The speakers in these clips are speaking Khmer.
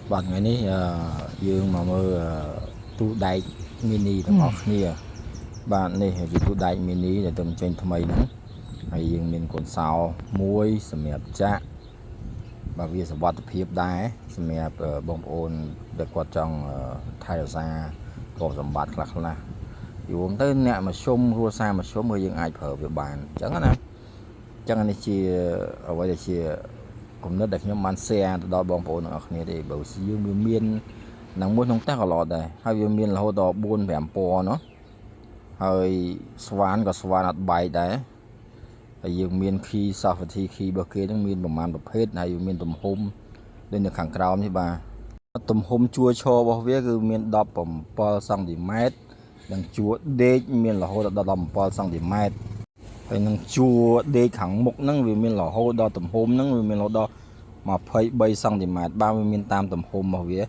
Bạn ngày ní dương mà mơ tu đại miniទាំងអស់គ្នាបាទនេះជាទូដែក mini ដែលទៅចេញថ្មីហ្នឹងហើយយើងមានកូនសោមួយសម្រាប់ចាក់បាទវាសុវត្ថិភាពដែរសម្រាប់បងប្អូនដែលគាត់ចង់ថែរក្សាទ្រព្យសម្បត្តិខ្លះយូរទៅអ្នកមកជុំគ្រួសារមកជុំគឺយើងអាចប្រើវាបានអញ្ចឹងណាអញ្ចឹងនេះជាអ្វីដែលជាគំនិតដែលខ្ញុំបាន share ទៅដល់បងប្អូនទាំងអស់គ្នាទេបើយើងមាននឹងមួយក្នុងផ្ទះក៏ល្អដែរហើយវាមានរហូតដល់4 5ពណ៌เนาะហើយស្វានក៏ស្វានអត់បែកដែរហើយយើងមាន key software key របស់គេហ្នឹងមានប្រមាណប្រភេទហើយវាមានទំហំដូចនៅខាងក្រោមនេះបាទទំហំជួរឈររបស់វាគឺមាន17សង់ទីម៉ែត្រនិងជួរដេកមានរហូតដល់17សង់ទីម៉ែត្រហើយនឹងជួរដេកខាងមុខហ្នឹងវាមានរហូតដល់ទំហំហ្នឹងវាមានរហូតដល់23សង់ទីម៉ែត្របាទវាមានតាមទំហំរបស់វា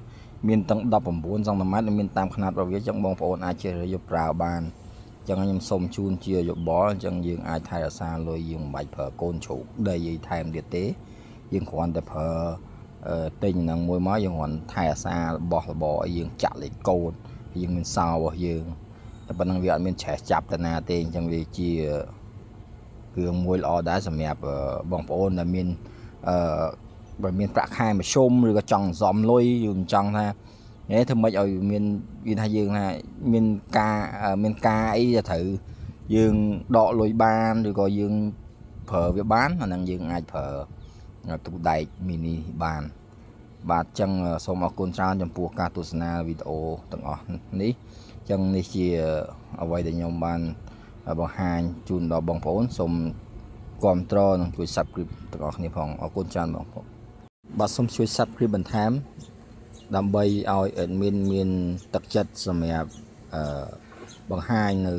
មានទាំង19សង់ទីម៉ែត្រនិងមានតាមຂະຫນាតរបស់វាអញ្ចឹងបងប្អូនអាចជ្រើសរើសយកប្រើបានអញ្ចឹងខ្ញុំសូមជូនជាយោបល់អញ្ចឹងយើងអាចថែរក្សាលុយយើងមិនបាច់ប្រើកូនជ្រូកដីយីថែមទៀតទេយើងគ្រាន់តែប្រើទិញហ្នឹងមួយមកយើងគ្រាន់ថែរក្សារបស់របរឲ្យយើងចាក់លេខកូដយើងមានសោរបស់យើងតែប៉ុណ្្នឹងវាអត់មានច្រេះចាប់តាណាទេអញ្ចឹងវាជាគ្រឿងមួយល្អដែរសម្រាប់បងប្អូនដែលមានបើមានប្រាក់ខែមធ្យមឬក៏ចង់សំលុយយើងចង់ថាធ្វើម៉េចឲ្យមានវាថាយើងថាមានការអីទៅត្រូវយើងដកលុយបានឬក៏យើងប្រើវាបានអាហ្នឹងយើងអាចប្រើទូដែក mini បានបាទអញ្ចឹងសូមអរគុណច្រើនចំពោះការទស្សនាវីដេអូទាំងអស់នេះអញ្ចឹងនេះជាអ្វីដែលខ្ញុំបានបង្ហាញជូនដល់បងប្អូនសូមគាំទ្រនិងជួយ Subscribe ទាំងអស់គ្នាផងអរគុណច្រើនបងប្អូនបាទសូមជួយ Subscribe បន្ថែមដើម្បីឲ្យ admin មានទឹកចិត្តសម្រាប់បង្ហាញនៅ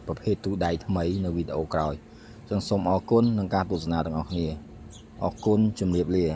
ប្រភេទទូដៃថ្មីនៅវីដេអូក្រោយអញ្ចឹងសូមអរគុណនឹងការទស្សនាទាំងអស់គ្នាអរគុណជម្រាបលា